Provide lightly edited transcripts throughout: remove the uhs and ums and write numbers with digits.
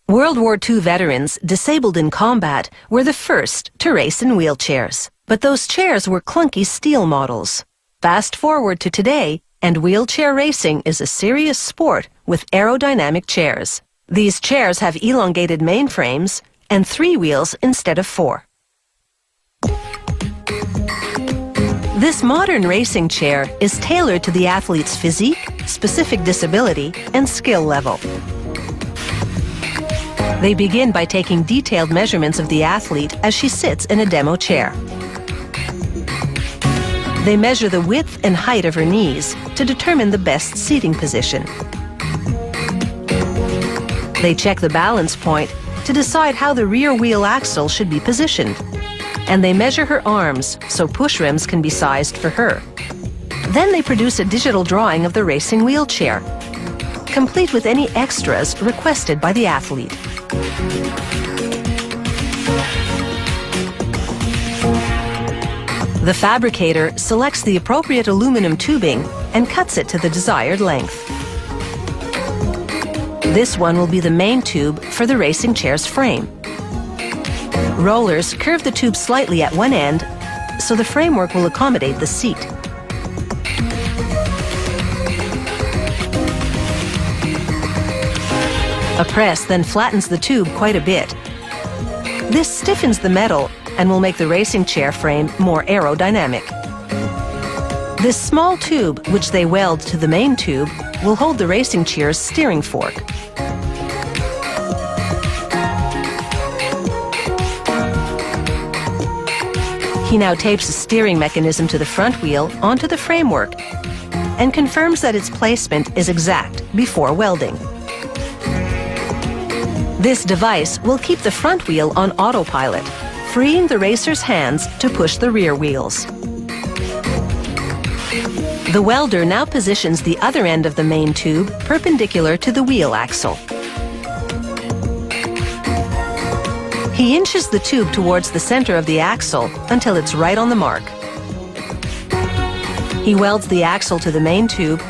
World War II veterans disabled in combat were the first to race in wheelchairs. But those chairs were clunky steel models. Fast forward to today, and wheelchair racing is a serious sport with aerodynamic chairs. These chairs have elongated mainframes and 3 wheels instead of 4. This modern racing chair is tailored to the athlete's physique, specific disability, and skill level. They begin by taking detailed measurements of the athlete as she sits in a demo chair. They measure the width and height of her knees to determine the best seating position. They check the balance point to decide how the rear wheel axle should be positioned. And they measure her arms so push rims can be sized for her. Then they produce a digital drawing of the racing wheelchair, complete with any extras requested by the athlete. The fabricator selects the appropriate aluminum tubing and cuts it to the desired length. This one will be the main tube for the racing chair's frame. Rollers curve the tube slightly at one end, so the framework will accommodate the seat. A press then flattens the tube quite a bit. This stiffens the metal and will make the racing chair frame more aerodynamic. This small tube, which they weld to the main tube, will hold the racing chair's steering fork. He now tapes a steering mechanism to the front wheel onto the framework and confirms that its placement is exact before welding. This device will keep the front wheel on autopilot, freeing the racer's hands to push the rear wheels. The welder now positions the other end of the main tube perpendicular to the wheel axle. He inches the tube towards the center of the axle until it's right on the mark. He welds the axle to the main tube,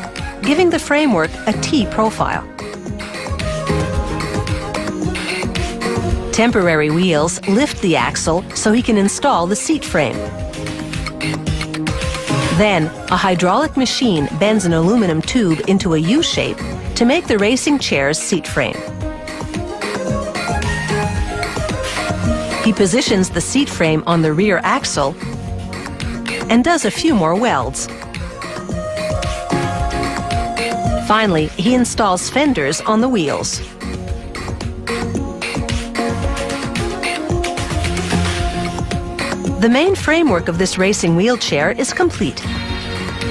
giving the framework a T profile. Temporary wheels lift the axle so he can install the seat frame. Then, a hydraulic machine bends an aluminum tube into a U shape to make the racing chair's seat frame. He positions the seat frame on the rear axle and does a few more welds. Finally, he installs fenders on the wheels. The main framework of this racing wheelchair is complete.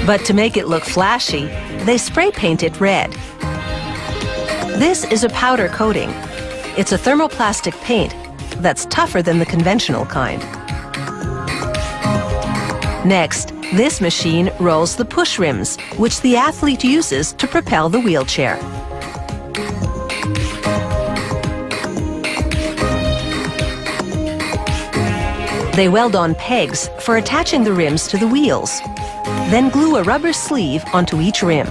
But to make it look flashy, they spray paint it red. This is a powder coating. It's a thermoplastic paint that's tougher than the conventional kind. Next, this machine rolls the push rims, which the athlete uses to propel the wheelchair. They weld on pegs for attaching the rims to the wheels, then glue a rubber sleeve onto each rim.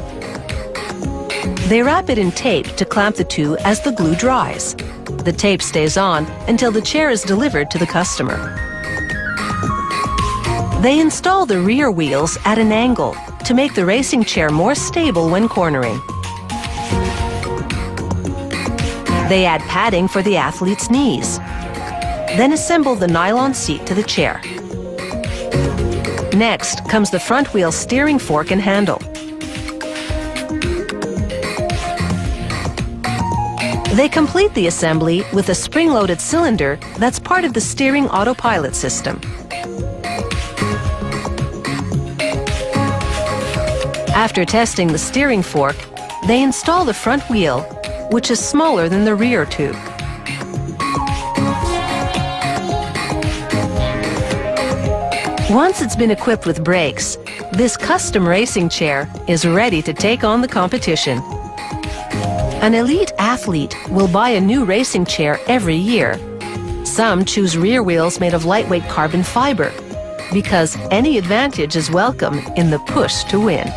They wrap it in tape to clamp the two as the glue dries. The tape stays on until the chair is delivered to the customer. They install the rear wheels at an angle to make the racing chair more stable when cornering. They add padding for the athlete's knees, then assemble the nylon seat to the chair. Next comes the front wheel steering fork and handle. They complete the assembly with a spring-loaded cylinder that's part of the steering autopilot system. After testing the steering fork, they install the front wheel, which is smaller than the rear tube. Once it's been equipped with brakes, this custom racing chair is ready to take on the competition. An elite athlete will buy a new racing chair every year. Some choose rear wheels made of lightweight carbon fiber because any advantage is welcome in the push to win.